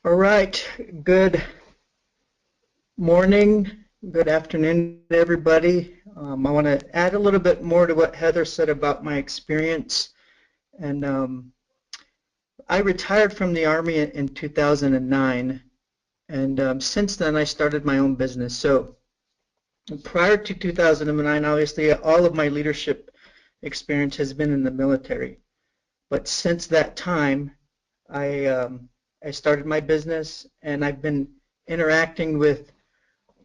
All right, good morning, good afternoon, everybody. I want to add a little bit more to what Heather said about my experience. And I retired from the Army in 2009, and since then I started my own business. So prior to 2009, obviously, all of my leadership experience has been in the military. But since that time, I, I started my business, and I've been interacting with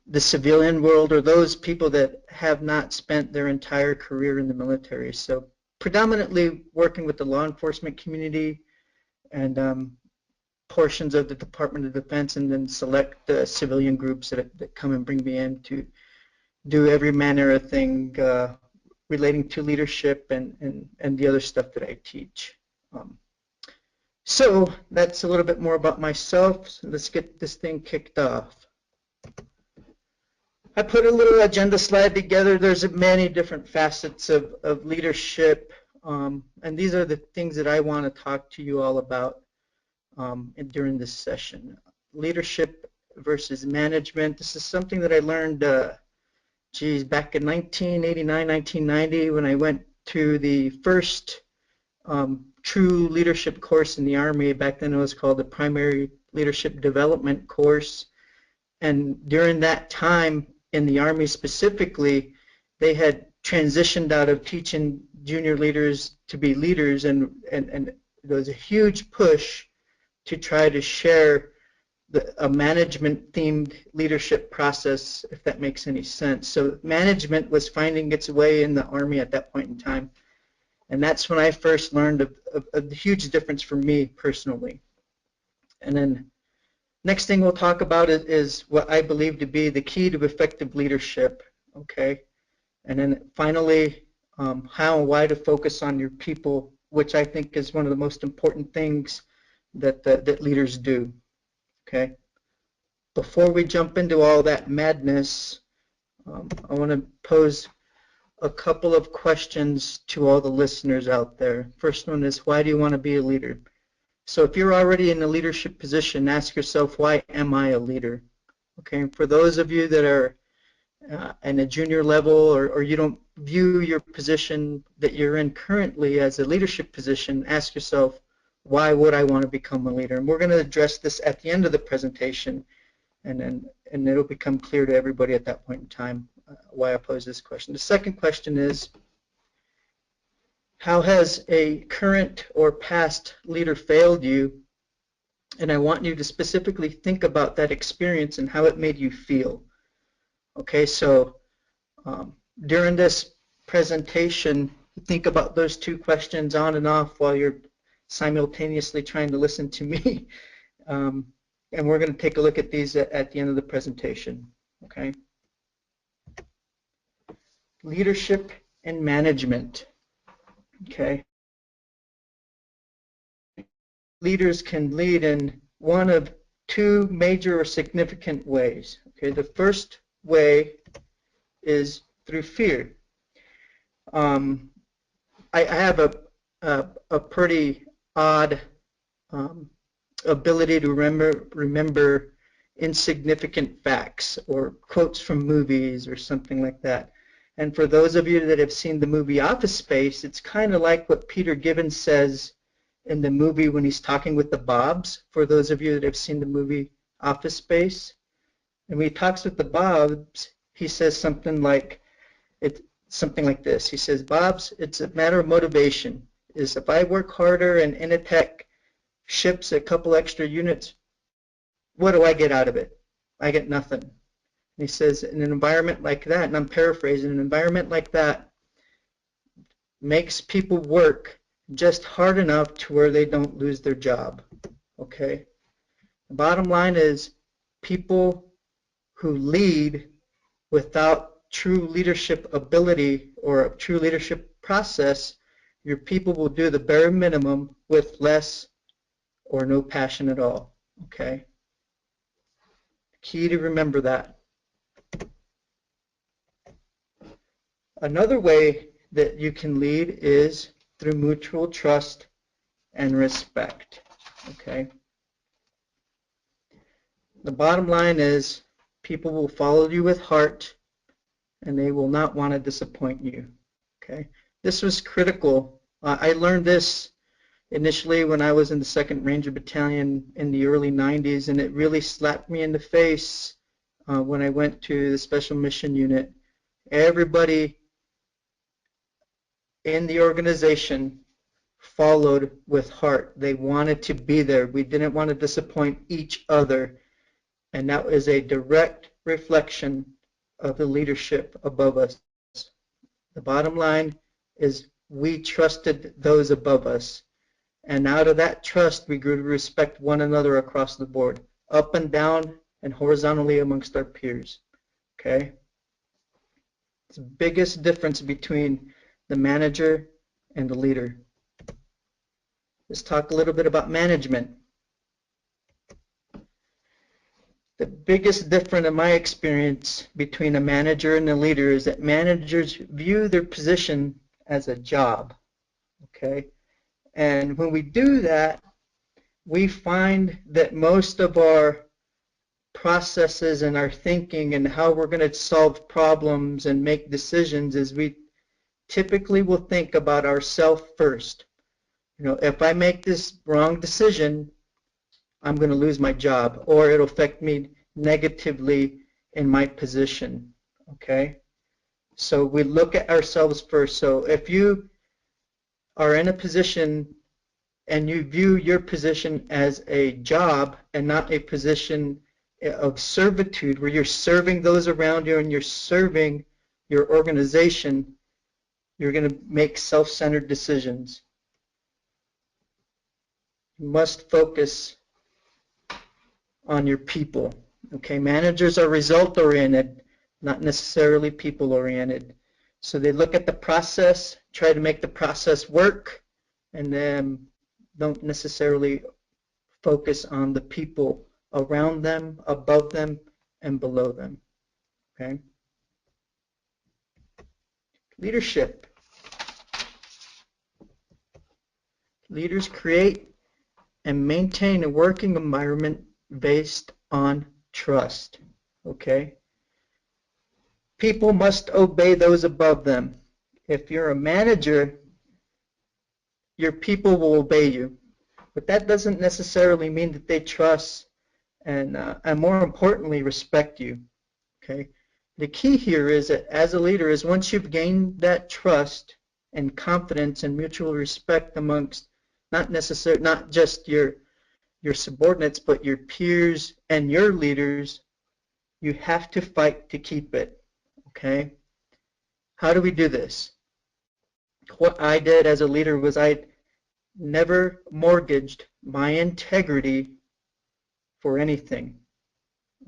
the civilian world, or those people that have not spent their entire career in the military. So predominantly working with the law enforcement community and portions of the Department of Defense, and then select civilian groups that come and bring me in to do every manner of thing relating to leadership and the other stuff that I teach. So that's a little bit more about myself. So let's get this thing kicked off. I put a little agenda slide together. There's many different facets of leadership, and these are the things that I want to talk to you all about during this session. Leadership versus management. This is something that I learned, back in 1989, 1990, when I went to the first true leadership course in the Army. Back then it was called the Primary Leadership Development Course. And during that time, in the Army specifically, they had transitioned out of teaching junior leaders to be leaders, and there was a huge push to try to share a management-themed leadership process, if that makes any sense. So management was finding its way in the Army at that point in time, and that's when I first learned of the huge difference for me personally. And then next thing we'll talk about is what I believe to be the key to effective leadership, okay? And then finally, how and why to focus on your people, which I think is one of the most important things that leaders do, okay? Before we jump into all that madness, I want to pose a couple of questions to all the listeners out there. First one is, why do you want to be a leader? So if you're already in a leadership position, ask yourself, why am I a leader? Okay, and for those of you that are in a junior level, or you don't view your position that you're in currently as a leadership position, ask yourself, why would I want to become a leader? And we're going to address this at the end of the presentation, and it'll become clear to everybody at that point in time why I pose this question. The second question is, how has a current or past leader failed you? And I want you to specifically think about that experience and how it made you feel. Okay, so during this presentation, think about those two questions on and off while you're simultaneously trying to listen to me. And we're going to take a look at these at the end of the presentation. Okay. Leadership and management. Okay. Leaders can lead in one of two major or significant ways. Okay, the first way is through fear. I have a pretty odd ability to remember insignificant facts or quotes from movies or something like that. And for those of you that have seen the movie Office Space, it's kind of like what Peter Gibbons says in the movie when he's talking with the Bobs, for those of you that have seen the movie Office Space. And when he talks with the Bobs, he says something like this. He says, Bobs, it's a matter of motivation. Is if I work harder and Initech ships a couple extra units, what do I get out of it? I get nothing. And he says, in an environment like that, and I'm paraphrasing, an environment like that makes people work just hard enough to where they don't lose their job. Okay? The bottom line is, people who lead without true leadership ability or a true leadership process, your people will do the bare minimum with less or no passion at all. Okay? Key to remember that. Another way that you can lead is through mutual trust and respect. Okay? The bottom line is people will follow you with heart and they will not want to disappoint you. Okay, this was critical. I learned this initially when I was in the 2nd Ranger Battalion in the early 90s, and it really slapped me in the face when I went to the Special Mission Unit. Everybody in the organization followed with heart. They wanted to be there. We didn't want to disappoint each other, and that was a direct reflection of the leadership above us. The bottom line is we trusted those above us. And out of that trust, we grew to respect one another across the board, up and down and horizontally amongst our peers. Okay? It's the biggest difference between the manager and the leader. Let's talk a little bit about management. The biggest difference in my experience between a manager and a leader is that managers view their position as a job. Okay? And when we do that, we find that most of our processes and our thinking and how we're going to solve problems and make decisions is we typically will think about ourselves first. You know, if I make this wrong decision, I'm going to lose my job, or it'll affect me negatively in my position. Okay? So we look at ourselves first. So if you are in a position and you view your position as a job and not a position of servitude where you're serving those around you and you're serving your organization, you're going to make self-centered decisions. You must focus on your people. Okay, managers are result-oriented, not necessarily people-oriented. So they look at the process, try to make the process work, and then don't necessarily focus on the people around them, above them, and below them. Okay? Leadership. Leaders create and maintain a working environment based on trust. Okay? People must obey those above them. If you're a manager, your people will obey you. But that doesn't necessarily mean that they trust and more importantly, respect you. Okay? The key here is that as a leader is once you've gained that trust and confidence and mutual respect amongst not just your subordinates, but your peers and your leaders, you have to fight to keep it. Okay? How do we do this? What I did as a leader was I never mortgaged my integrity for anything.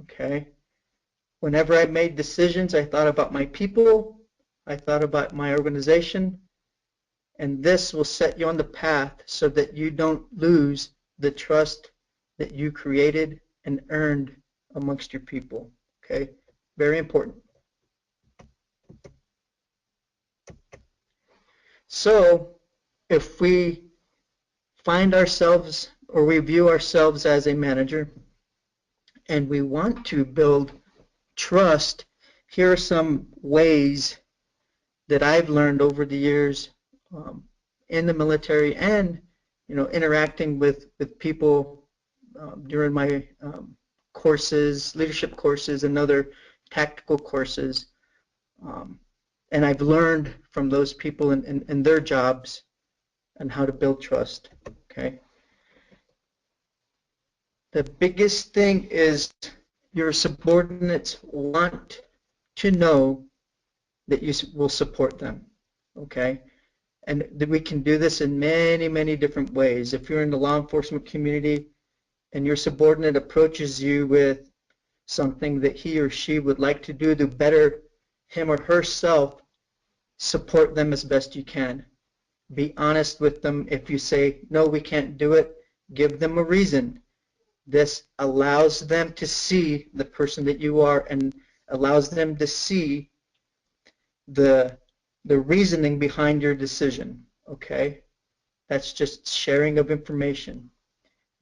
Okay? Whenever I made decisions, I thought about my people, I thought about my organization, and this will set you on the path so that you don't lose the trust that you created and earned amongst your people. Okay? Very important. So, if we find ourselves or we view ourselves as a manager and we want to build trust, here are some ways that I've learned over the years in the military and interacting with people during my courses, leadership courses and other tactical courses. And I've learned from those people in their jobs and how to build trust. Okay. The biggest thing is your subordinates want to know that you will support them. Okay. And we can do this in many, many different ways. If you're in the law enforcement community and your subordinate approaches you with something that he or she would like to do to better him or herself, support them as best you can. Be honest with them. If you say, no, we can't do it, give them a reason. This allows them to see the person that you are and allows them to see the reasoning behind your decision. Okay? That's just sharing of information.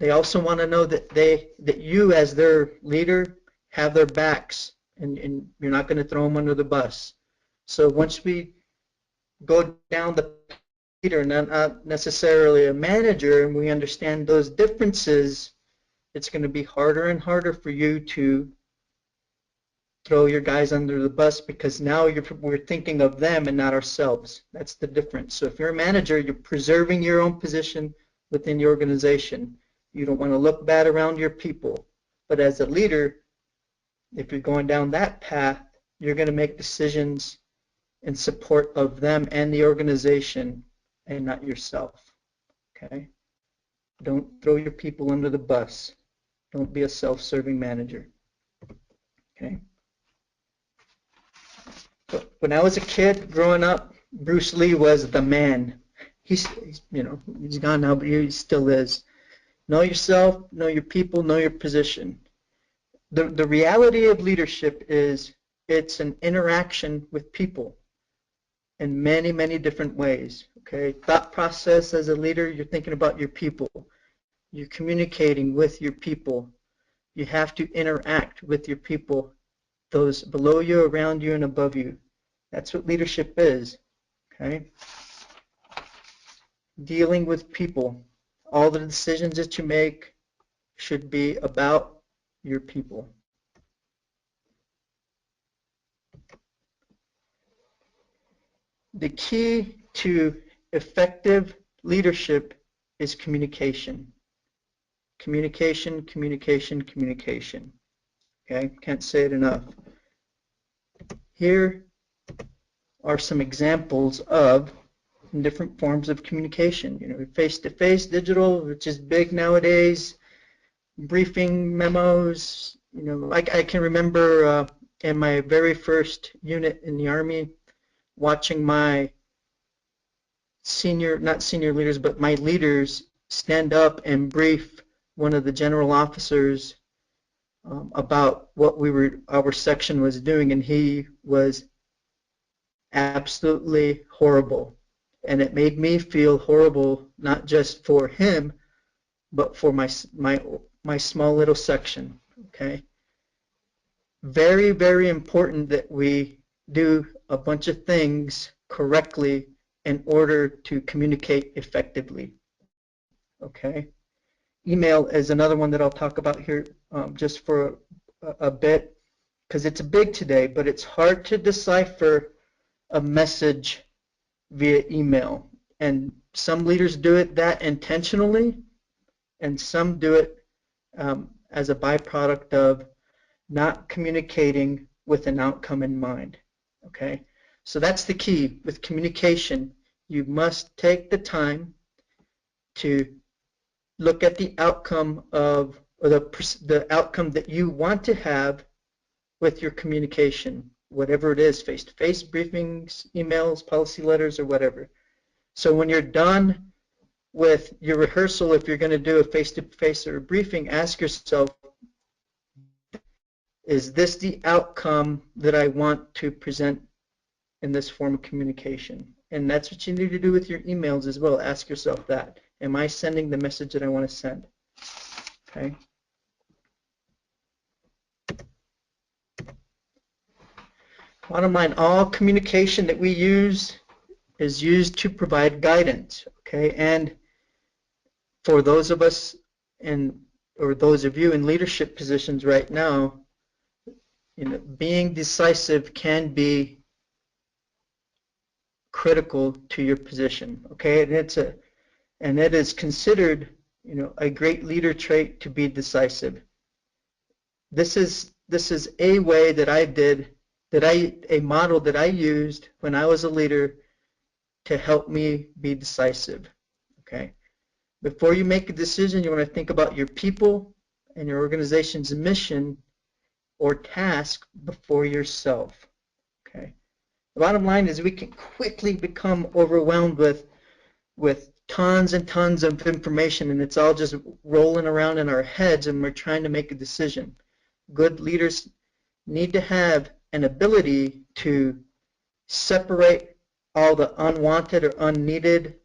They also want to know that you as their leader have their backs, and you're not going to throw them under the bus. So once we go down the leader, not necessarily a manager, and we understand those differences, it's going to be harder and harder for you to throw your guys under the bus, because now we're thinking of them and not ourselves. That's the difference. So if you're a manager, you're preserving your own position within the organization. You don't want to look bad around your people. But as a leader, if you're going down that path, you're going to make decisions in support of them and the organization and not yourself. Okay? Don't throw your people under the bus. Don't be a self-serving manager. Okay? But when I was a kid growing up, Bruce Lee was the man. He's gone now, but he still is. Know yourself, know your people, know your position. The reality of leadership is it's an interaction with people in many, many different ways. Okay, thought process as a leader, you're thinking about your people. You're communicating with your people. You have to interact with your people, those below you, around you, and above you. That's what leadership is. Okay, dealing with people. All the decisions that you make should be about your people. The key to effective leadership is communication. Communication, communication, communication. Okay, can't say it enough. Here are some examples of different forms of communication. Face-to-face, digital, which is big nowadays, briefing memos. I can remember in my very first unit in the Army, watching my not senior leaders, but my leaders stand up and brief one of the general officers about what our section was doing, and he was absolutely horrible. And it made me feel horrible, not just for him, but for my small little section. Okay. Very, very important that we do a bunch of things correctly in order to communicate effectively. Okay. Email is another one that I'll talk about here just for a bit, because it's big today, but it's hard to decipher a message via email. And some leaders do it that intentionally, and some do it as a byproduct of not communicating with an outcome in mind. Okay, so that's the key with communication. You must take the time to look at the outcome of, or the outcome that you want to have with your communication, whatever it is, face-to-face, briefings, emails, policy letters, or whatever. So when you're done with your rehearsal, if you're going to do a face-to-face or a briefing, ask yourself, is this the outcome that I want to present in this form of communication? And that's what you need to do with your emails as well. Ask yourself that. Am I sending the message that I want to send? Okay. Bottom line, all communication that we use is used to provide guidance. Okay. And for those of us or those of you in leadership positions right now, being decisive can be critical to your position. Okay, and it is considered, a great leader trait to be decisive. This is a way that a model that I used when I was a leader to help me be decisive. Okay, before you make a decision, you want to think about your people and your organization's mission or task before yourself. Okay. The bottom line is we can quickly become overwhelmed with tons and tons of information, and it's all just rolling around in our heads, and we're trying to make a decision. Good leaders need to have an ability to separate all the unwanted or unneeded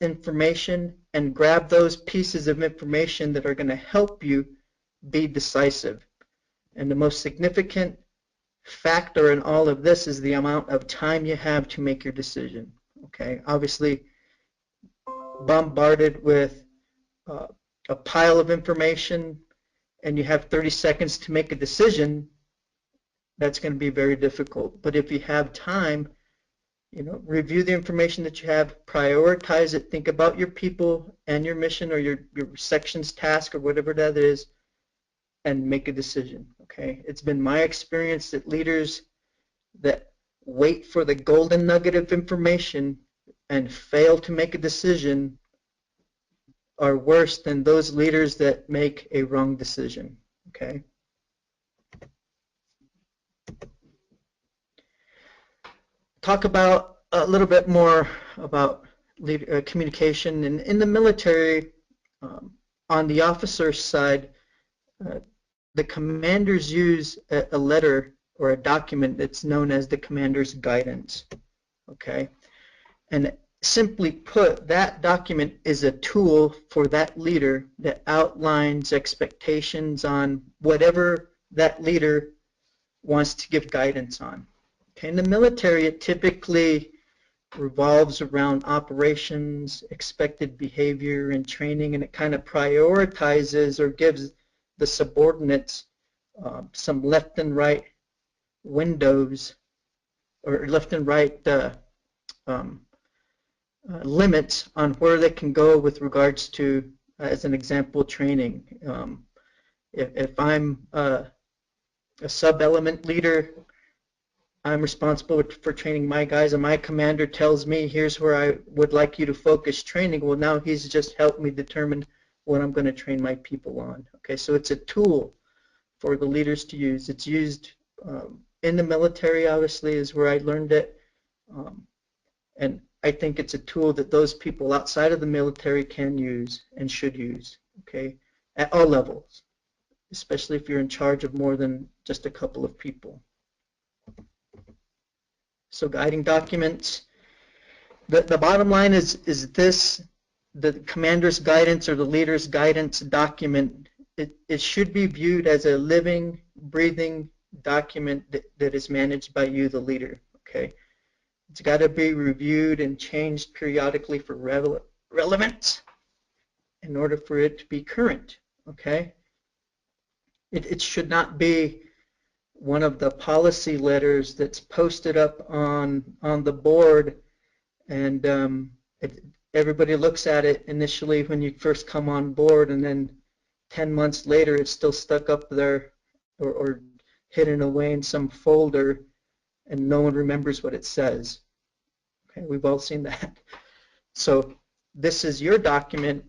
information and grab those pieces of information that are going to help you be decisive. And the most significant factor in all of this is the amount of time you have to make your decision. Okay, obviously bombarded with a pile of information and you have 30 seconds to make a decision, that's going to be very difficult. But if you have time, review the information that you have, prioritize it, think about your people and your mission or your section's task or whatever that is, and make a decision. Okay, it's been my experience that leaders that wait for the golden nugget of information and fail to make a decision are worse than those leaders that make a wrong decision. Okay. Talk about a little bit more about communication. And in the military, on the officer side, the commanders use a letter or a document that's known as the commander's guidance. Okay, and simply put, that document is a tool for that leader that outlines expectations on whatever that leader wants to give guidance on. Okay, in the military, it typically revolves around operations, expected behavior, and training, and it kind of prioritizes or gives the subordinates some left and right windows or left and right limits on where they can go with regards to, as an example, training. If I'm a sub-element leader, I'm responsible for training my guys, and my commander tells me, here's where I would like you to focus training. Well, now he's just helped me determine what I'm going to train my people on. Okay, so it's a tool for the leaders to use. It's used in the military, obviously, is where I learned it. And I think it's a tool that those people outside of the military can use and should use, okay, at all levels, especially if you're in charge of more than just a couple of people. So guiding documents, the bottom line is this: the commander's guidance or the leader's guidance document, it should be viewed as a living, breathing document that is managed by you, the leader, okay? It's got to be reviewed and changed periodically for relevance in order for it to be current, okay? It should not be one of the policy letters that's posted up on the board, and everybody looks at it initially when you first come on board, and then 10 months later it's still stuck up there or hidden away in some folder, and no one remembers what it says. Okay, we've all seen that. So this is your document,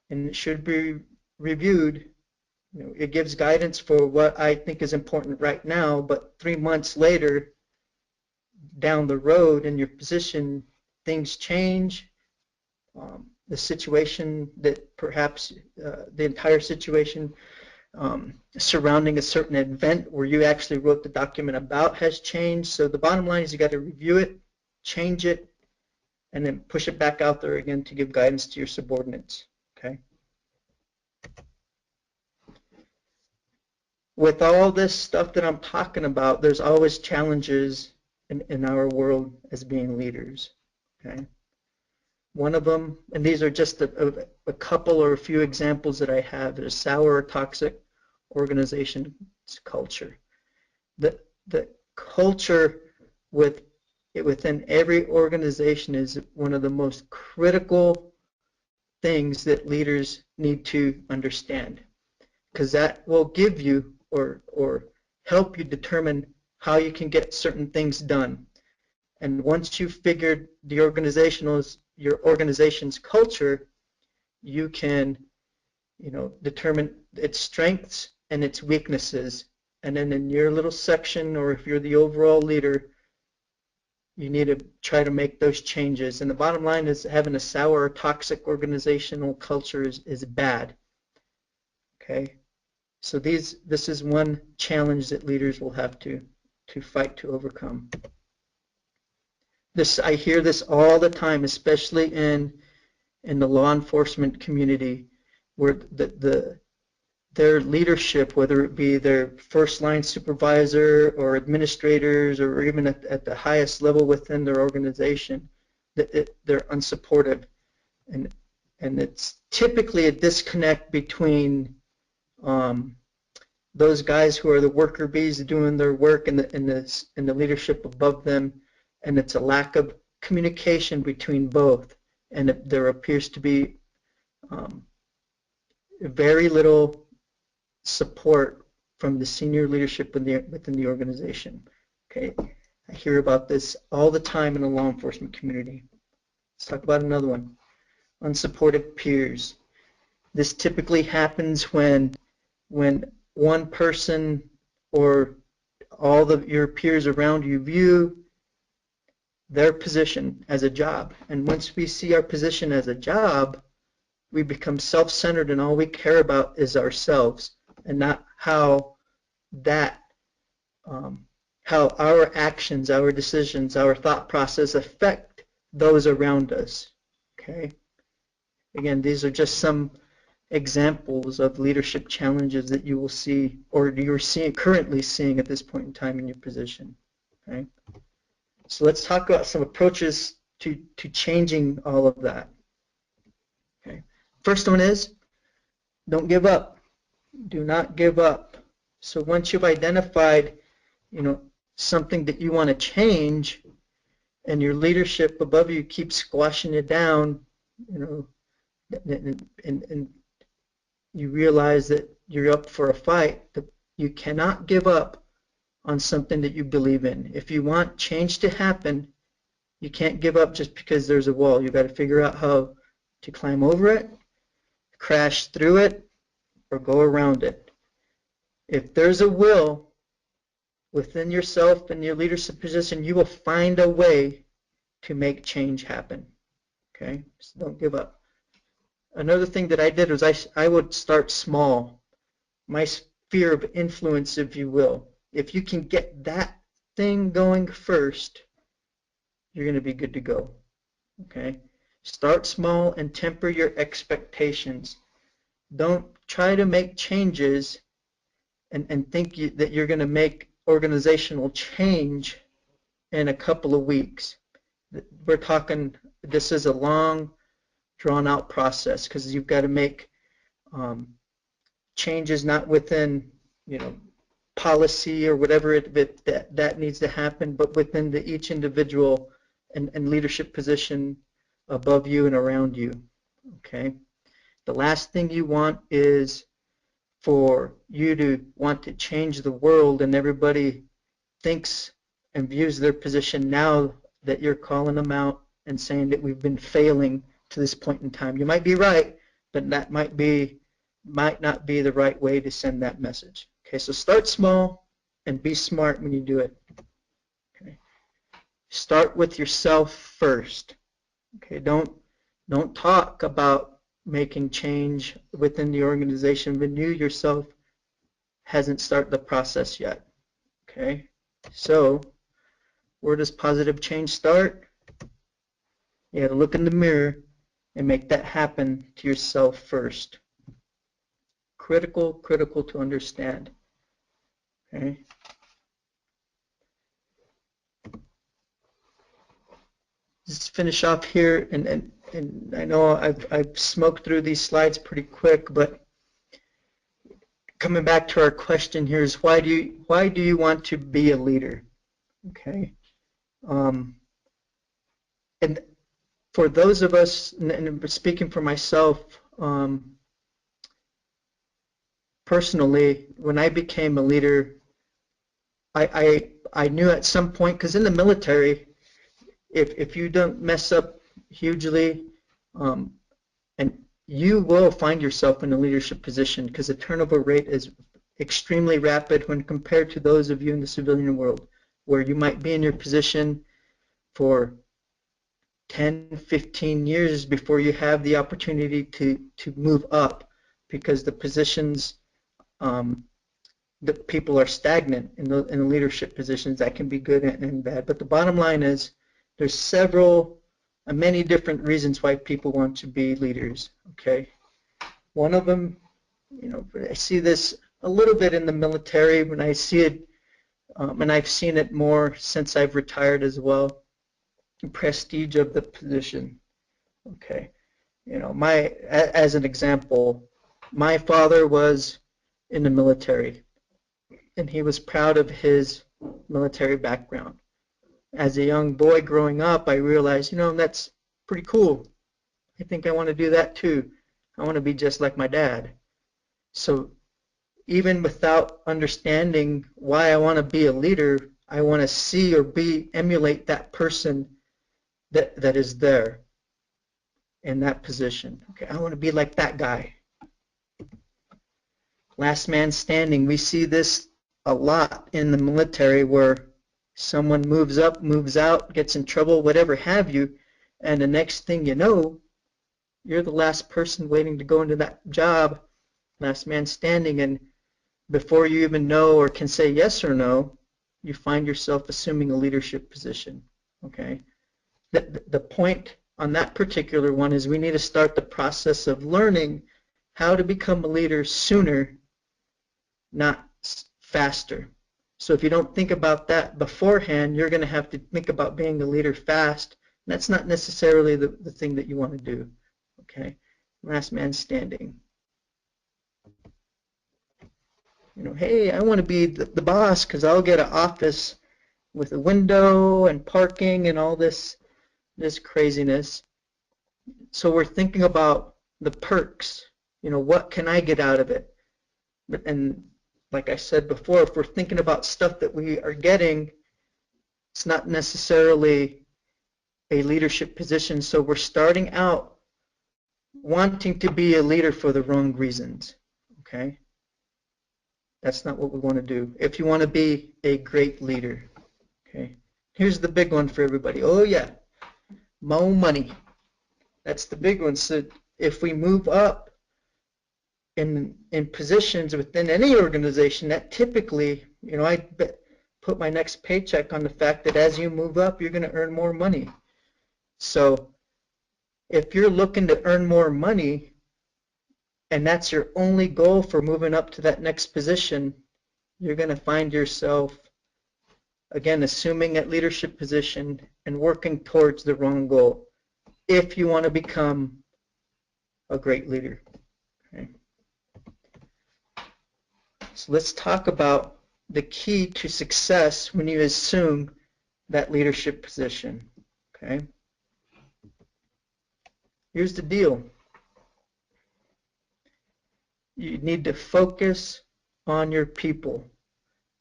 and it should be reviewed. It gives guidance for what I think is important right now, but 3 months later, down the road in your position, things change. The situation that perhaps the entire situation surrounding a certain event where you actually wrote the document about has changed. So the bottom line is you got to review it, change it, and then push it back out there again to give guidance to your subordinates. Okay. With all this stuff that I'm talking about, there's always challenges in our world as being leaders. Okay. One of them, and these are just a couple or a few examples that I have, is sour or toxic organization culture. The culture within every organization is one of the most critical things that leaders need to understand, because that will give you or help you determine how you can get certain things done. And once you've figured your organization's culture, you can, determine its strengths and its weaknesses. And then in your little section, or if you're the overall leader, you need to try to make those changes. And the bottom line is having a sour or toxic organizational culture is bad. Okay? So this is one challenge that leaders will have to fight to overcome. I hear this all the time, especially in in the law enforcement community where their leadership, whether it be their first line supervisor or administrators or even at the highest level within their organization, they're unsupportive. And it's typically a disconnect between those guys who are the worker bees doing their work and the leadership above them, and it's a lack of communication between both, and there appears to be very little support from the senior leadership within the organization. Okay, I hear about this all the time in the law enforcement community. Let's talk about another one. Unsupportive peers. This typically happens when one person or all of your peers around you view their position as a job. And once we see our position as a job, we become self-centered and all we care about is ourselves and not how how our actions, our decisions, our thought process affect those around us. Okay? Again, these are just some examples of leadership challenges that you will see or you're currently seeing at this point in time in your position. Okay? So let's talk about some approaches to changing all of that. Okay. First one is don't give up. Do not give up. So once you've identified, something that you want to change, and your leadership above you keeps squashing it down, and you realize that you're up for a fight, you cannot give up on something that you believe in. If you want change to happen, you can't give up just because there's a wall. You've got to figure out how to climb over it, crash through it, or go around it. If there's a will within yourself and your leadership position, you will find a way to make change happen. Okay? So don't give up. Another thing that I did was I would start small. My sphere of influence, if you will. If you can get that thing going first, you're going to be good to go. Okay? Start small and temper your expectations. Don't try to make changes and think that you're going to make organizational change in a couple of weeks. We're talking, this is a long, drawn-out process because you've got to make changes not within, policy or whatever that needs to happen, but within each individual and leadership position above you and around you. Okay. The last thing you want is for you to want to change the world and everybody thinks and views their position now that you're calling them out and saying that we've been failing to this point in time. You might be right, but that might not be the right way to send that message. Okay, so start small and be smart when you do it. Okay. Start with yourself first. Okay, don't talk about making change within the organization when you yourself hasn't started the process yet. Okay, so where does positive change start? You got to look in the mirror and make that happen to yourself first. Critical to understand. Okay. Just finish off here, and I know I've smoked through these slides pretty quick, but coming back to our question here is why do you want to be a leader? Okay. And for those of us, and speaking for myself, personally, when I became a leader, I knew at some point, because in the military, if you don't mess up hugely, and you will find yourself in a leadership position because the turnover rate is extremely rapid when compared to those of you in the civilian world, where you might be in your position for 10, 15 years before you have the opportunity to move up because the positions, the people are stagnant in the leadership positions. That can be good and bad. But the bottom line is there's several many different reasons why people want to be leaders. Okay, one of them, I see this a little bit in the military when I see it, and I've seen it more since I've retired as well. The prestige of the position. Okay, as an example, my father was in the military, and he was proud of his military background. As a young boy growing up, I realized, that's pretty cool. I think I want to do that too. I want to be just like my dad. So even without understanding why I want to be a leader, I want to see or emulate that person that is there in that position. Okay, I want to be like that guy. Last man standing. We see this a lot in the military where someone moves up, moves out, gets in trouble, whatever have you, and the next thing you know, you're the last person waiting to go into that job, last man standing, and before you even know or can say yes or no, you find yourself assuming a leadership position. Okay? The point on that particular one is we need to start the process of learning how to become a leader sooner, not faster. So if you don't think about that beforehand, you're going to have to think about being a leader fast. And that's not necessarily the thing that you want to do. Okay? Last man standing. Hey, I want to be the boss because I'll get an office with a window and parking and all this craziness. So we're thinking about the perks. What can I get out of it? And like I said before, if we're thinking about stuff that we are getting, it's not necessarily a leadership position. So we're starting out wanting to be a leader for the wrong reasons. Okay? That's not what we want to do. If you want to be a great leader, okay? Here's the big one for everybody. Oh yeah, more money. That's the big one. So if we move up in positions within any organization, that typically, I put my next paycheck on the fact that as you move up, you're going to earn more money. So if you're looking to earn more money, and that's your only goal for moving up to that next position, you're going to find yourself, again, assuming that leadership position and working towards the wrong goal if you want to become a great leader. Okay. So let's talk about the key to success when you assume that leadership position. Okay. Here's the deal. You need to focus on your people.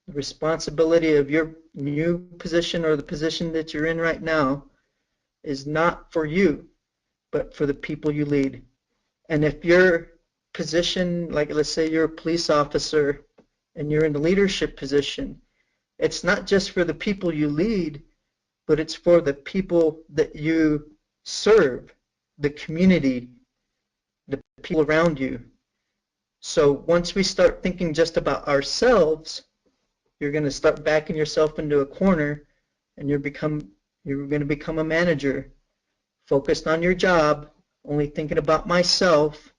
The responsibility of your new position or the position that you're in right now is not for you, but for the people you lead. And if your position, like let's say you're a police officer and you're in the leadership position, it's not just for the people you lead, but it's for the people that you serve, the community, the people around you. So once we start thinking just about ourselves, you're going to start backing yourself into a corner, and you're going to become a manager, focused on your job, only thinking about myself,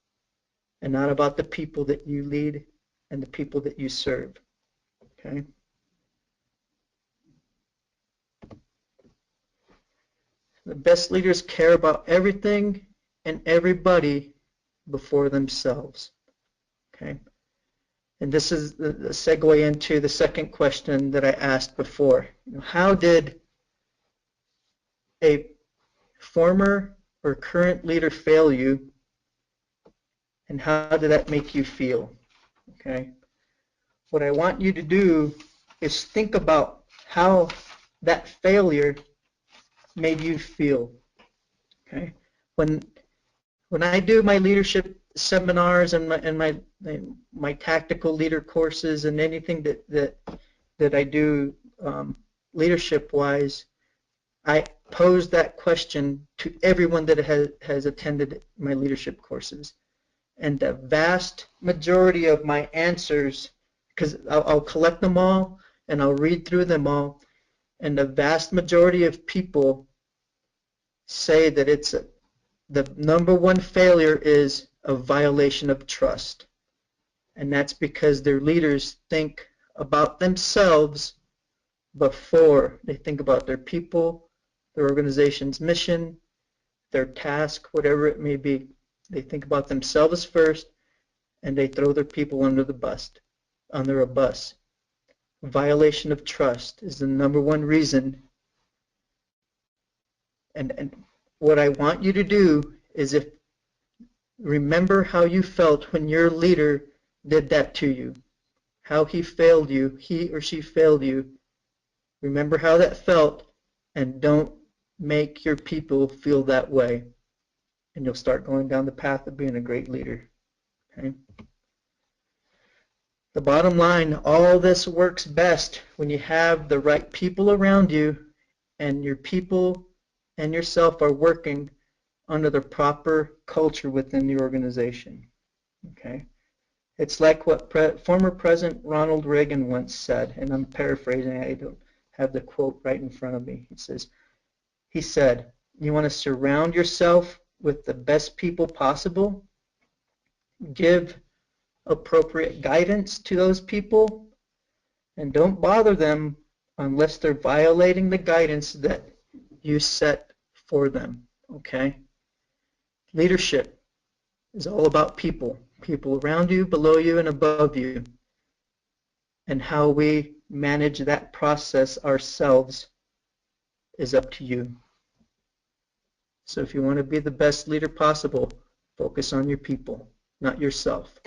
and not about the people that you lead and the people that you serve. Okay? The best leaders care about everything and everybody before themselves. Okay? And this is the segue into the second question that I asked before. How did a former or current leader fail you, and how did that make you feel? Okay? What I want you to do is think about how that failure made you feel. Okay? When I do my leadership seminars and my tactical leader courses and anything that I do leadership-wise, I pose that question to everyone that has attended my leadership courses. And the vast majority of my answers, because I'll collect them all and I'll read through them all, and the vast majority of people say that the number one failure is a violation of trust. And that's because their leaders think about themselves before they think about their people, their organization's mission, their task, whatever it may be. They think about themselves first, and they throw their people under a bus. Violation of trust is the number one reason. And what I want you to do is remember how you felt when your leader did that to you, how he or she failed you. Remember how that felt, and don't make your people feel that way. And you'll start going down the path of being a great leader. Okay? The bottom line, all this works best when you have the right people around you, and your people and yourself are working under the proper culture within the organization. Okay? It's like what former President Ronald Reagan once said, and I'm paraphrasing, I don't have the quote right in front of me. He said, you want to surround yourself with the best people possible, give appropriate guidance to those people, and don't bother them unless they're violating the guidance that you set for them. Okay? Leadership is all about people around you, below you, and above you. And how we manage that process ourselves is up to you. So if you want to be the best leader possible, focus on your people, not yourself.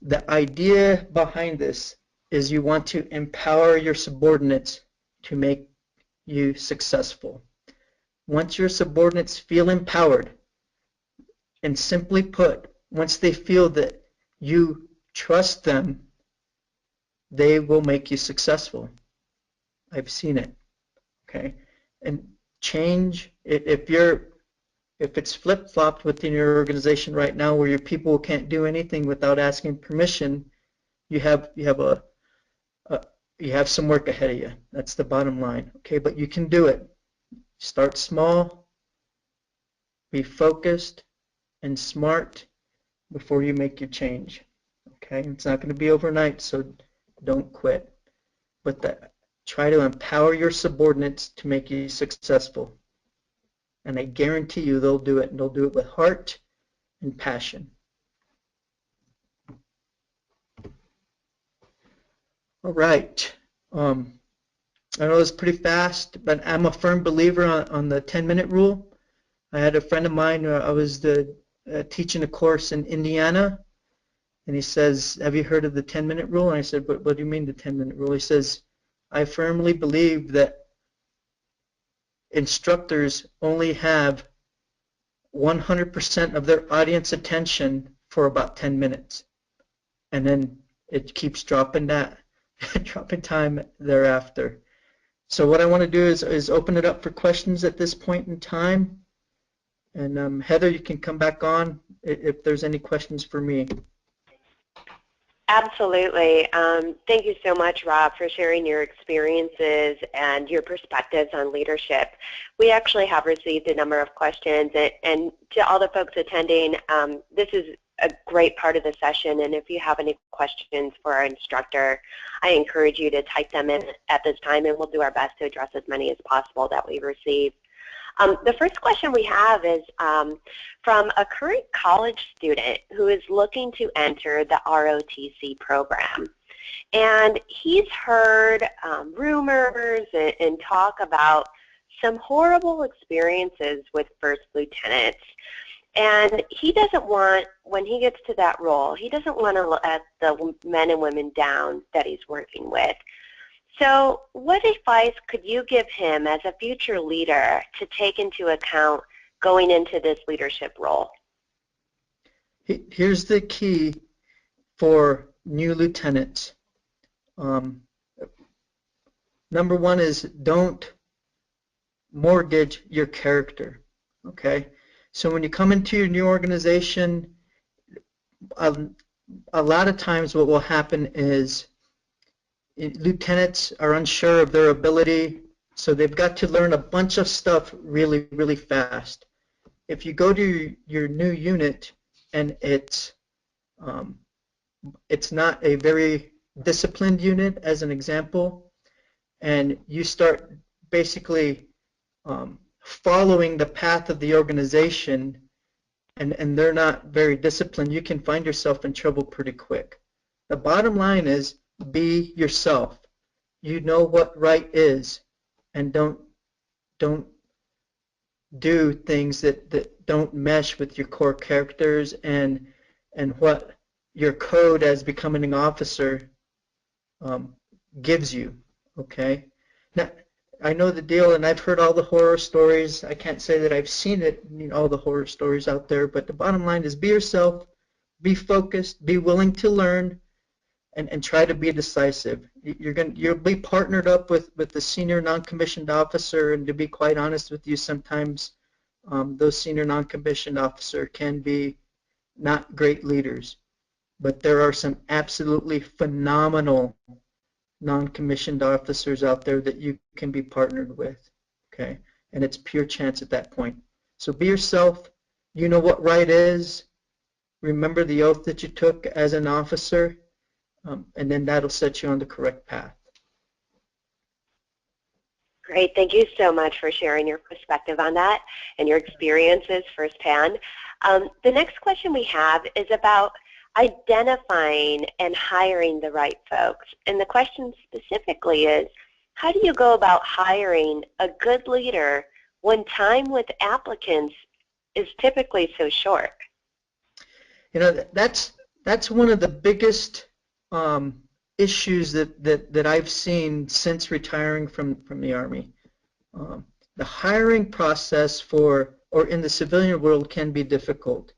The idea behind this is you want to empower your subordinates to make you successful. Once your subordinates feel empowered, and simply put, once they feel that you trust them, they will make you successful. I've seen it. Okay? And change, if it's flip-flopped within your organization right now where your people can't do anything without asking permission, you have some work ahead of you. That's the bottom line. Okay, but you can do it. Start small, be focused and smart before you make your change. Okay, it's not going to be overnight, so don't quit. But try to empower your subordinates to make you successful. And I guarantee you they'll do it, and they'll do it with heart and passion. All right. I know it's pretty fast, but I'm a firm believer on the 10-minute rule. I had a friend of mine, I was teaching a course in Indiana, and he says, have you heard of the 10-minute rule? And I said, what do you mean the 10-minute rule? He says, I firmly believe that instructors only have 100% of their audience attention for about 10 minutes. And then it keeps dropping time thereafter. So what I want to do is open it up for questions at this point in time. And Heather, you can come back on if there's any questions for me. Absolutely. Thank you so much, Rob, for sharing your experiences and your perspectives on leadership. We actually have received a number of questions, and to all the folks attending, this is a great part of the session, and if you have any questions for our instructor, I encourage you to type them in at this time, and we'll do our best to address as many as possible that we receive. The first question we have is from a current college student who is looking to enter the ROTC program. And he's heard rumors and talk about some horrible experiences with first lieutenants. And he doesn't want, when he gets to that role, he doesn't want to let the men and women down that he's working with. So what advice could you give him as a future leader to take into account going into this leadership role? Here's the key for new lieutenants. Number one is don't mortgage your character. Okay? So when you come into your new organization, a lot of times what will happen is lieutenants are unsure of their ability So they've got to learn a bunch of stuff really, really fast. If you go to your new unit and it's not a very disciplined unit, as an example, and you start basically following the path of the organization, and they're not very disciplined, you can find yourself in trouble pretty quick. The bottom line is be yourself. You know what right is, and don't do things that don't mesh with your core characters and what your code as becoming an officer gives you. Okay. Now, I know the deal, and I've heard all the horror stories. I can't say that I've seen it, all the horror stories out there, but the bottom line is be yourself, be focused, be willing to learn, and try to be decisive. You'll be partnered up with the senior non-commissioned officer, and to be quite honest with you, sometimes those senior non-commissioned officer can be not great leaders, but there are some absolutely phenomenal non-commissioned officers out there that you can be partnered with, okay? And it's pure chance at that point. So be yourself. You know what right is. Remember the oath that you took as an officer, and then that'll set you on the correct path. Great. Thank you so much for sharing your perspective on that and your experiences firsthand. The next question we have is about identifying and hiring the right folks. And the question specifically is, how do you go about hiring a good leader when time with applicants is typically so short? You know, that's one of the biggest issues that I've seen since retiring from the Army. The hiring process or in the civilian world can be difficult.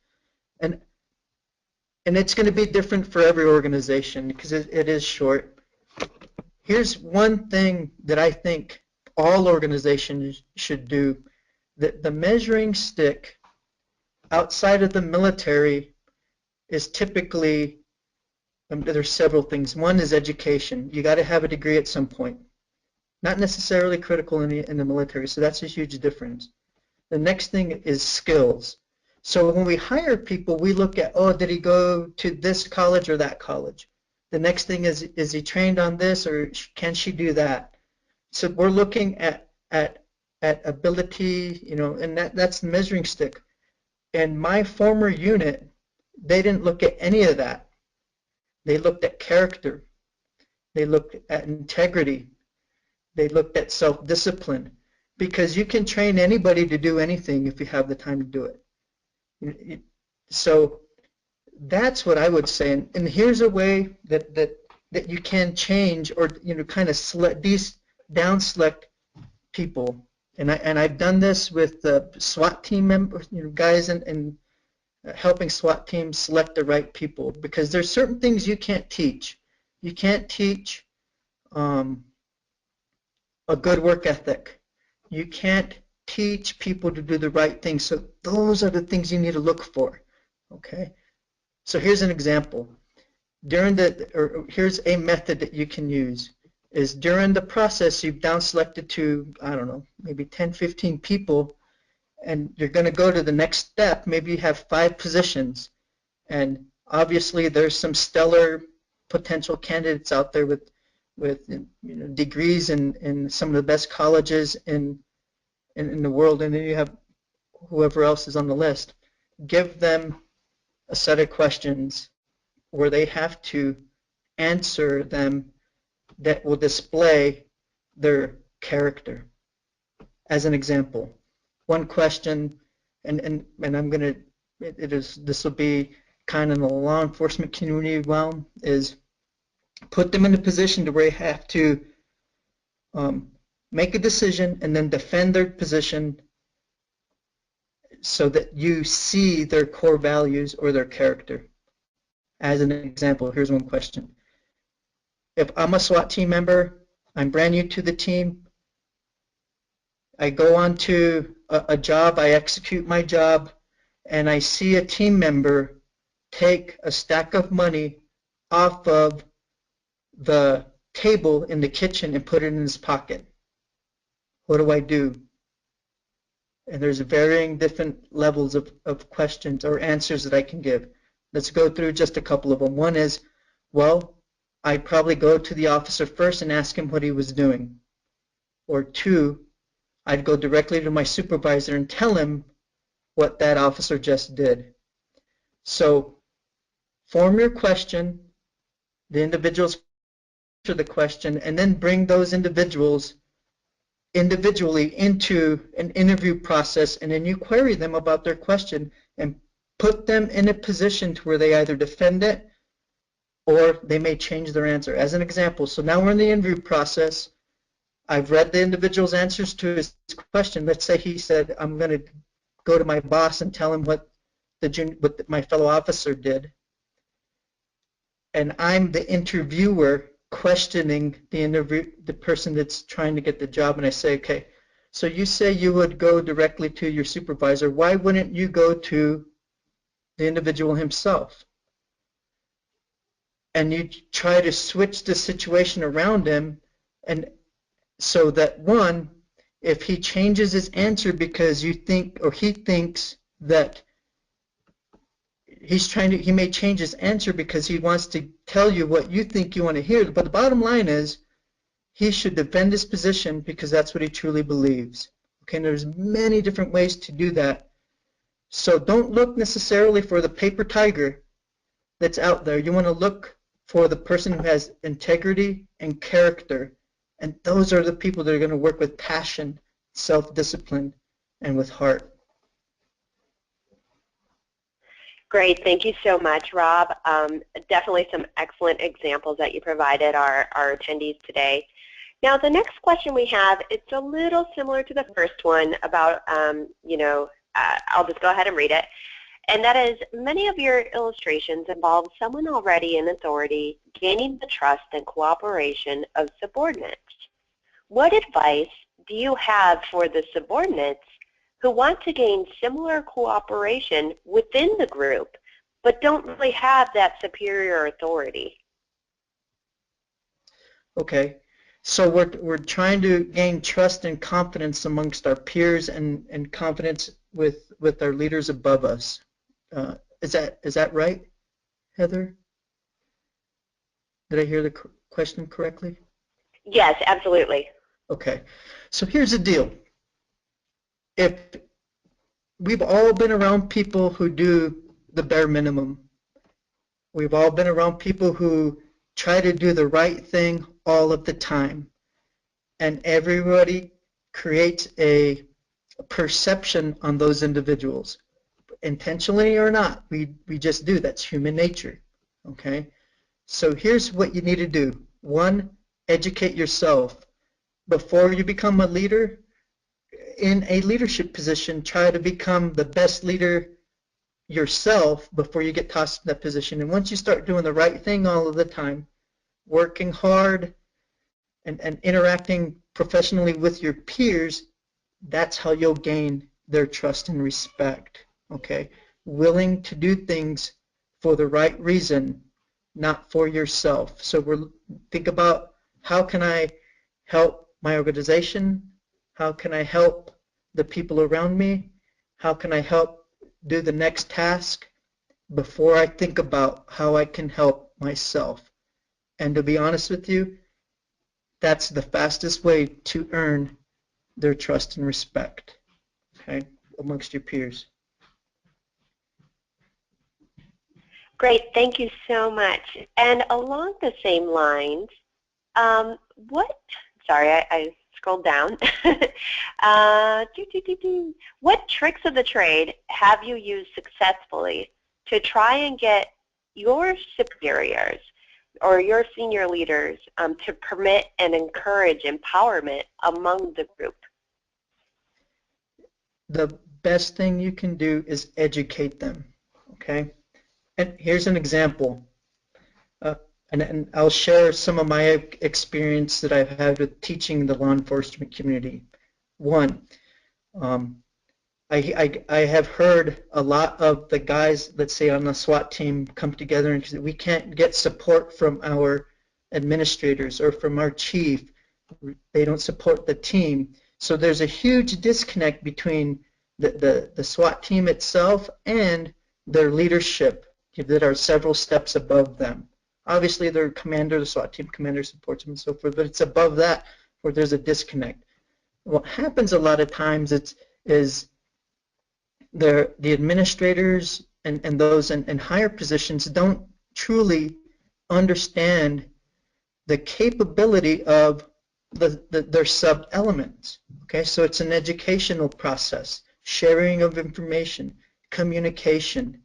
And it's going to be different for every organization because it is short. Here's one thing that I think all organizations should do. That the measuring stick outside of the military is typically, there's several things. One is education. You got to have a degree at some point. Not necessarily critical in the military, so that's a huge difference. The next thing is skills. So when we hire people, we look at, oh, did he go to this college or that college? The next thing is he trained on this or can she do that? So we're looking at ability, you know, and that's the measuring stick. In my former unit, they didn't look at any of that. They looked at character. They looked at integrity. They looked at self-discipline. Because you can train anybody to do anything if you have the time to do it. So that's what I would say. And here's a way that you can change or, you know, kind of down select people. And I've done this with the SWAT team members, you know, guys, and helping SWAT teams select the right people, because there's certain things you can't teach. You can't teach a good work ethic. You can't teach people to do the right thing. So those are the things you need to look for. Okay. So here's an example. Here's a method that you can use. Is during the process you've down selected to, I don't know, maybe 10, 15 people, and you're going to go to the next step. Maybe you have 5 positions, and obviously there's some stellar potential candidates out there with you know, degrees in some of the best colleges in the world, and then you have whoever else is on the list. Give them a set of questions where they have to answer them that will display their character. As an example, one question, and I'm going to, this will be kind of in the law enforcement community realm, is put them in a position to where they have to make a decision and then defend their position so that you see their core values or their character. As an example, here's one question. If I'm a SWAT team member, I'm brand new to the team, I go on to a job, I execute my job, and I see a team member take a stack of money off of the table in the kitchen and put it in his pocket. What do I do? And there's varying different levels of questions or answers that I can give. Let's go through just a couple of them. One is, well, I'd probably go to the officer first and ask him what he was doing. Or two, I'd go directly to my supervisor and tell him what that officer just did. So form your question, the individuals answer the question, and then bring those individuals individually into an interview process, and then you query them about their question and put them in a position to where they either defend it or they may change their answer. As an example, so now we're in the interview process. I've read the individual's answers to his question. Let's say he said, I'm going to go to my boss and tell him what my fellow officer did. And I'm the interviewer questioning the person that's trying to get the job, and I say, okay, so you say you would go directly to your supervisor. Why wouldn't you go to the individual himself? And you try to switch the situation around him, and so that one, if he changes his answer because you think, or he thinks that he may change his answer because he wants to tell you what you think you want to hear. But the bottom line is, he should defend his position because that's what he truly believes. Okay, and there's many different ways to do that. So don't look necessarily for the paper tiger that's out there. You want to look for the person who has integrity and character. And those are the people that are going to work with passion, self-discipline, and with heart. Great. Thank you so much, Rob. Definitely some excellent examples that you provided our attendees today. Now, the next question we have, it's a little similar to the first one about, I'll just go ahead and read it. And that is, many of your illustrations involve someone already in authority gaining the trust and cooperation of subordinates. What advice do you have for the subordinates who want to gain similar cooperation within the group, but don't really have that superior authority? Okay, so we're trying to gain trust and confidence amongst our peers and confidence with our leaders above us. Is that right, Heather? Did I hear the question correctly? Yes, absolutely. Okay, so here's the deal. If we've all been around people who do the bare minimum, we've all been around people who try to do the right thing all of the time, and everybody creates a perception on those individuals, intentionally or not. We just do. That's human nature. Okay, so here's what you need to do. One, educate yourself. Before you become a leader in a leadership position, try to become the best leader yourself before you get tossed in that position. And once you start doing the right thing all of the time, working hard and interacting professionally with your peers, that's how you'll gain their trust and respect. Okay, willing to do things for the right reason, not for yourself. So think about, how can I help my organization? How can I help the people around me? How can I help do the next task before I think about how I can help myself? And to be honest with you, that's the fastest way to earn their trust and respect, okay, amongst your peers. Great, thank you so much. And along the same lines, sorry, I scrolled down. What tricks of the trade have you used successfully to try and get your superiors or your senior leaders to permit and encourage empowerment among the group? The best thing you can do is educate them, okay? And here's an example. And I'll share some of my experience that I've had with teaching the law enforcement community. One, I have heard a lot of the guys, let's say on the SWAT team, come together and say, we can't get support from our administrators or from our chief. They don't support the team. So there's a huge disconnect between the SWAT team itself and their leadership that are several steps above them. Obviously, their commander, the SWAT team commander supports them and so forth, but it's above that where there's a disconnect. What happens a lot of times is the administrators and those in higher positions don't truly understand the capability of their sub-elements. Okay, so it's an educational process, sharing of information, communication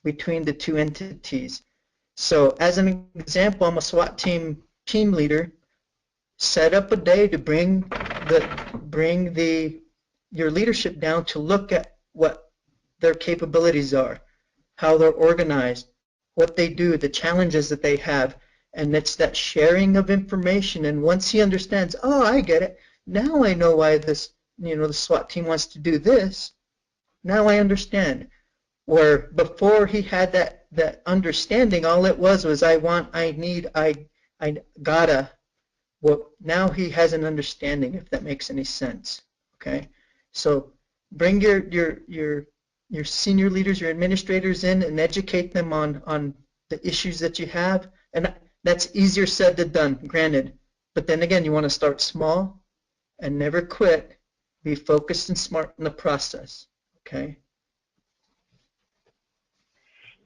between the two entities. So as an example, I'm a SWAT team leader. Set up a day to bring your leadership down to look at what their capabilities are, how they're organized, what they do, the challenges that they have, and it's that sharing of information. And once he understands, oh, I get it. Now I know why this, the SWAT team wants to do this. Now I understand. Where before he had that understanding, all it was I want, I need, I gotta. Well, now he has an understanding, if that makes any sense. Okay, so bring your senior leaders, your administrators in, and educate them on the issues that you have. And that's easier said than done, granted. But then again, you want to start small and never quit. Be focused and smart in the process. Okay.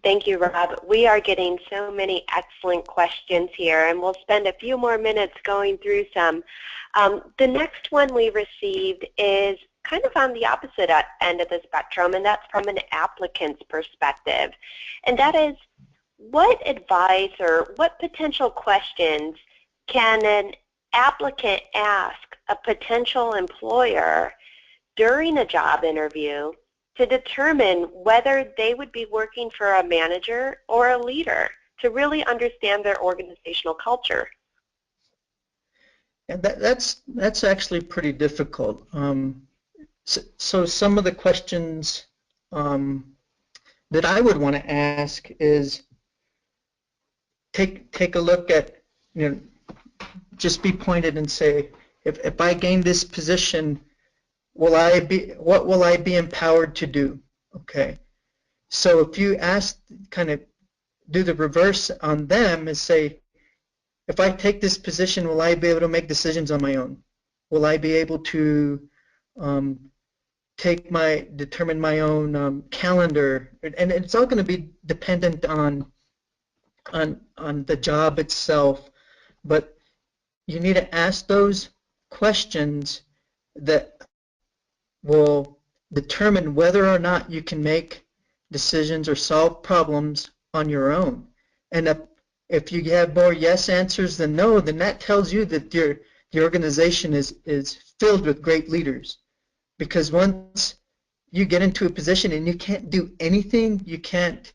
Thank you, Rob. We are getting so many excellent questions here, and we'll spend a few more minutes going through some. The next one we received is kind of on the opposite end of the spectrum, and that's from an applicant's perspective. And that is, what advice or what potential questions can an applicant ask a potential employer during a job interview to determine whether they would be working for a manager or a leader, to really understand their organizational culture? And that's actually pretty difficult. So some of the questions that I would want to ask is take a look at, just be pointed and say, if I gain this position, what will I be empowered to do? Okay. So if you ask, kind of do the reverse on them and say, if I take this position, will I be able to make decisions on my own? Will I be able to determine my own calendar? And it's all going to be dependent on the job itself. But you need to ask those questions that will determine whether or not you can make decisions or solve problems on your own. And if you have more yes answers than no, then that tells you that the organization is filled with great leaders. Because once you get into a position and you can't do anything, you can't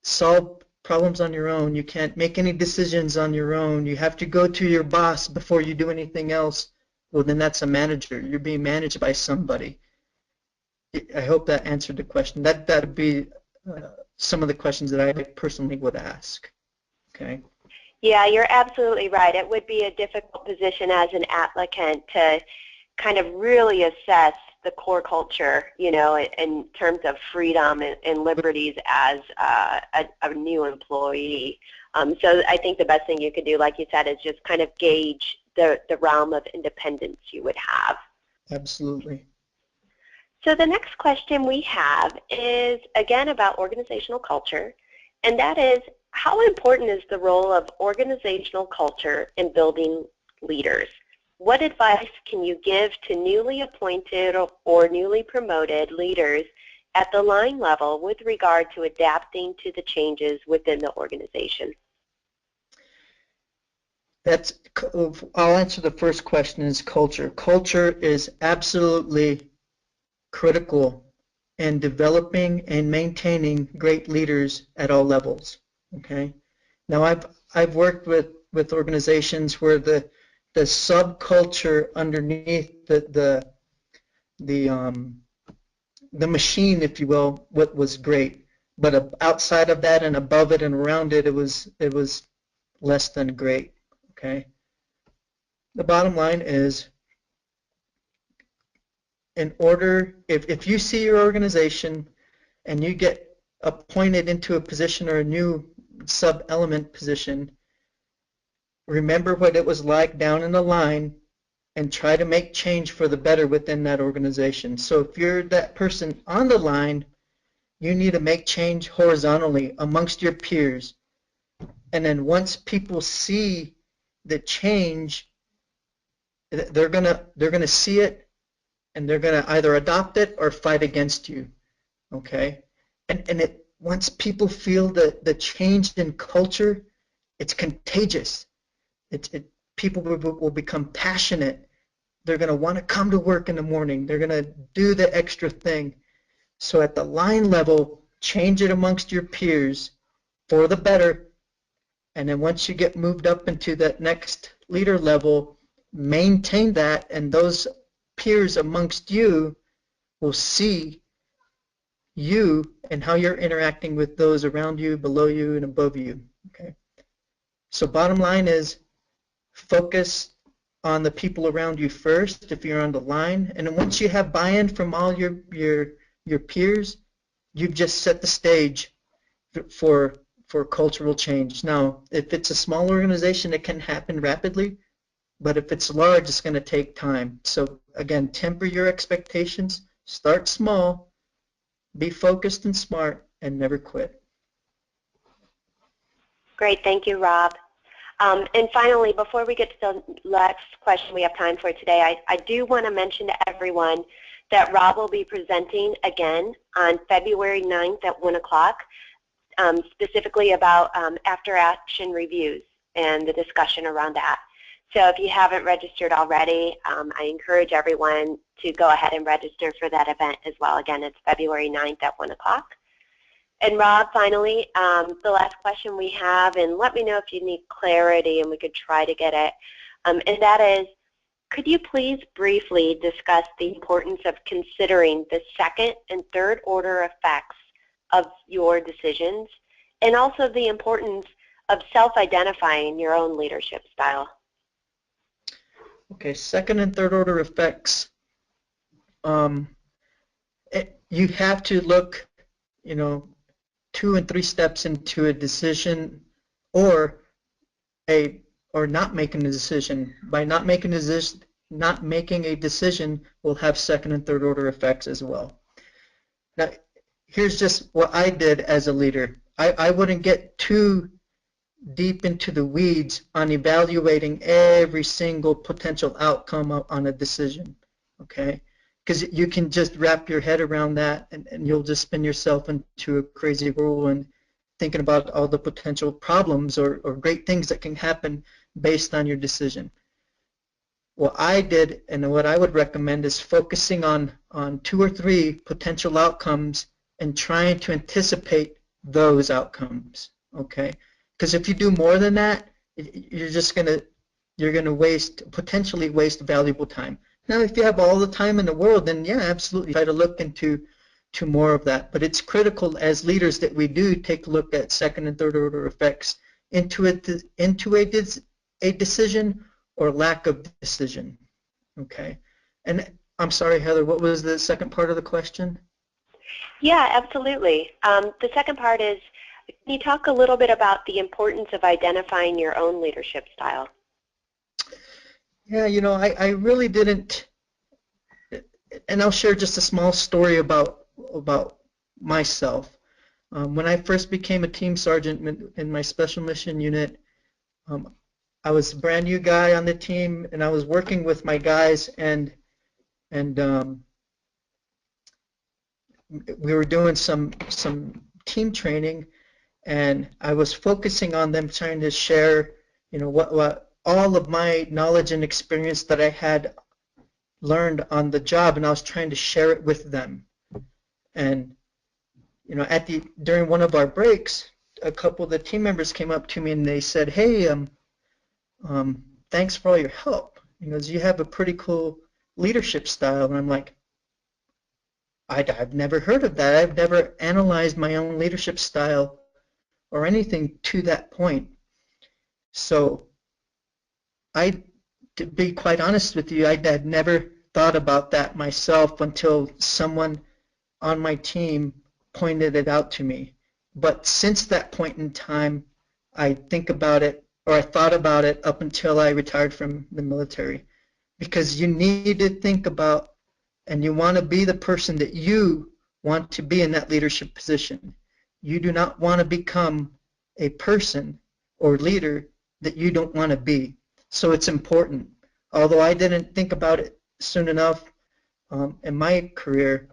solve problems on your own, you can't make any decisions on your own, you have to go to your boss before you do anything else, well, then that's a manager. You're being managed by somebody. I hope that answered the question. That would be some of the questions that I personally would ask. Okay. Yeah, you're absolutely right. It would be a difficult position as an applicant to kind of really assess the core culture, in terms of freedom and liberties as a new employee. So I think the best thing you could do, like you said, is just kind of gauge the realm of independence you would have. Absolutely. So the next question we have is, again, about organizational culture, and that is, how important is the role of organizational culture in building leaders? What advice can you give to newly appointed or newly promoted leaders at the line level with regard to adapting to the changes within the organization? I'll answer the first question, is culture. Culture is absolutely critical in developing and maintaining great leaders at all levels. Okay. Now I've worked with organizations where the subculture underneath the machine, if you will, what was great, but outside of that and above it and around it, it was less than great. Okay. The bottom line is in order, if you see your organization and you get appointed into a position or a new sub-element position, remember what it was like down in the line and try to make change for the better within that organization. So if you're that person on the line, you need to make change horizontally amongst your peers. And then once people see the change, they're gonna see it, and they're gonna either adopt it or fight against you. Okay? And once people feel the change in culture, it's contagious. People will become passionate. They're going to want to come to work in the morning. They're going to do the extra thing. So at the line level, change it amongst your peers for the better. And then once you get moved up into that next leader level, maintain that, and those peers amongst you will see you and how you're interacting with those around you, below you, and above you. Okay. So bottom line is focus on the people around you first if you're on the line, and then once you have buy-in from all your peers, you've just set the stage for cultural change. Now, if it's a small organization, it can happen rapidly, but if it's large, it's going to take time. So again, temper your expectations, start small, be focused and smart, and never quit. Great, thank you, Rob. And finally, before we get to the last question we have time for today, I do want to mention to everyone that Rob will be presenting again on February 9th at 1 o'clock, specifically about after-action reviews and the discussion around that. So if you haven't registered already, I encourage everyone to go ahead and register for that event as well. Again, it's February 9th at 1 o'clock. And Rob, finally, the last question we have, and let me know if you need clarity and we could try to get it, and that is, could you please briefly discuss the importance of considering the second and third order effects of your decisions, and also the importance of self-identifying your own leadership style? Okay, second and third order effects. You have to look, 2 and 3 steps into a decision, or not making a decision. By not making a decision will have second and third order effects as well. Now, here's just what I did as a leader. I wouldn't get too deep into the weeds on evaluating every single potential outcome on a decision, okay? Because you can just wrap your head around that, and you'll just spin yourself into a crazy whirlwind thinking about all the potential problems or great things that can happen based on your decision. What I did and what I would recommend is focusing on 2 or 3 potential outcomes and trying to anticipate those outcomes, okay? Because if you do more than that, you're gonna potentially waste valuable time. Now, if you have all the time in the world, then yeah, absolutely try to look into more of that. But it's critical as leaders that we do take a look at second and third order effects into a decision or lack of decision. Okay. And I'm sorry, Heather, what was the second part of the question? Yeah, absolutely. The second part is, can you talk a little bit about the importance of identifying your own leadership style? Yeah, I really didn't, and I'll share just a small story about myself. When I first became a team sergeant in my special mission unit, I was a brand new guy on the team, and I was working with my guys, and we were doing some team training, and I was focusing on them, trying to share, what all of my knowledge and experience that I had learned on the job, and I was trying to share it with them. And during one of our breaks, a couple of the team members came up to me and they said, "Hey, thanks for all your help. You have a pretty cool leadership style." And I'm like, I've never heard of that. I've never analyzed my own leadership style or anything to that point. So to be quite honest with you, I had never thought about that myself until someone on my team pointed it out to me. But since that point in time, I think about it, or I thought about it up until I retired from the military. Because you need to think about, and you want to be the person that you want to be in that leadership position. You do not want to become a person or leader that you don't want to be. So it's important. Although I didn't think about it soon enough in my career,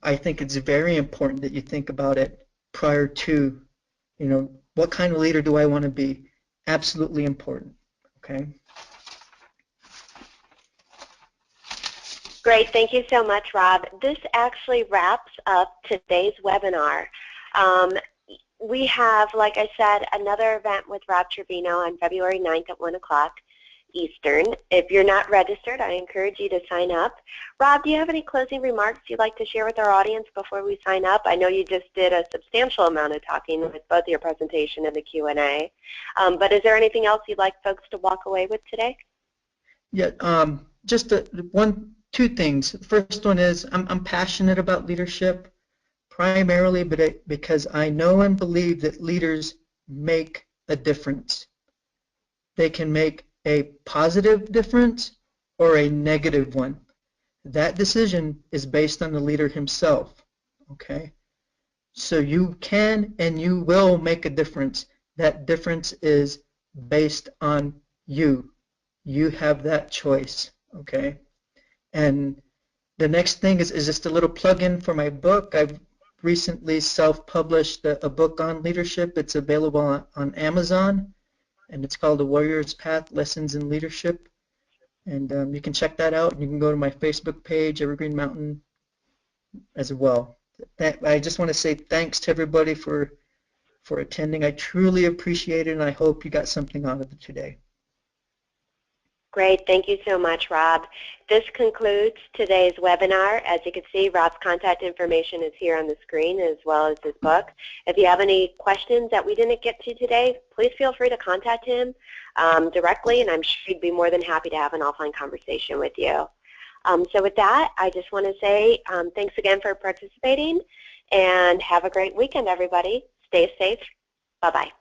I think it's very important that you think about it prior to, what kind of leader do I want to be? Absolutely important. Okay. Great. Thank you so much, Rob. This actually wraps up today's webinar. We have, like I said, another event with Rob Trevino on February 9th at 1 o'clock Eastern. If you're not registered, I encourage you to sign up. Rob, do you have any closing remarks you'd like to share with our audience before we sign up? I know you just did a substantial amount of talking with both your presentation and the Q&A, but is there anything else you'd like folks to walk away with today? Yeah, just two things. The first one is I'm passionate about leadership, primarily because I know and believe that leaders make a difference. They can make a positive difference or a negative one. That decision is based on the leader himself. Okay? So you can and you will make a difference. That difference is based on you. You have that choice. Okay? And the next thing is just a little plug-in for my book. I've recently self-published a book on leadership. It's available on Amazon, and it's called The Warrior's Path, Lessons in Leadership. And you can check that out. You can go to my Facebook page, Evergreen Mountain, as well. I just want to say thanks to everybody for attending. I truly appreciate it, and I hope you got something out of it today. Great. Thank you so much, Rob. This concludes today's webinar. As you can see, Rob's contact information is here on the screen as well as his book. If you have any questions that we didn't get to today, please feel free to contact him directly, and I'm sure he'd be more than happy to have an offline conversation with you. So with that, I just want to say thanks again for participating, and have a great weekend, everybody. Stay safe. Bye-bye.